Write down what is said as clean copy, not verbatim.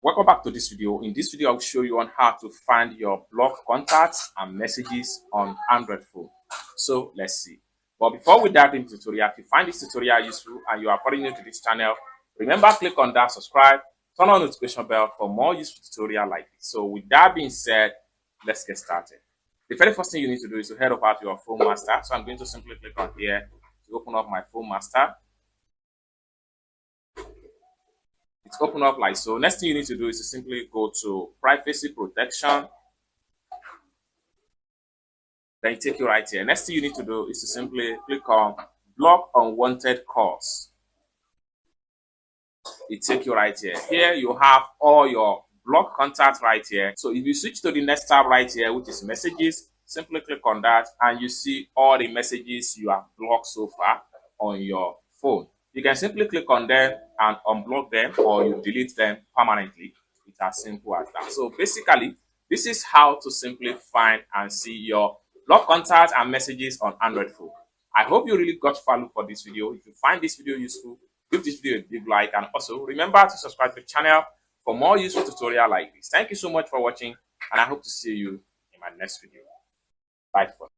Welcome back to this video. In this video, I'll show you on how to find your blocked contacts and messages on Android phone. So let's see. But before we dive into the tutorial, if you find this tutorial useful and you are very new to this channel, remember click on that subscribe, turn on the notification bell for more useful tutorial like this. So with that being said, let's get started. The very first thing you need to do is to head over to your phone master. So I'm going to simply click on here to open up my phone master. It's open up like so. Next thing you need to do is to simply go to privacy protection. Then it take you right here. Next thing you need to do is to simply click on block unwanted calls. It take you right here. Here you have all your block contacts right here. So if you switch to the next tab right here, which is messages, simply click on that and you see all the messages you have blocked so far on your phone. You can simply click on them and unblock them, or you delete them permanently. It's as simple as that. So basically, this is how to simply find and see your block contacts and messages on Android phone. I hope you really got value for this video. If you find this video useful, give this video a big like, and also remember to subscribe to the channel for more useful tutorial like this. Thank you so much for watching, and I hope to see you in my next video. Bye for now.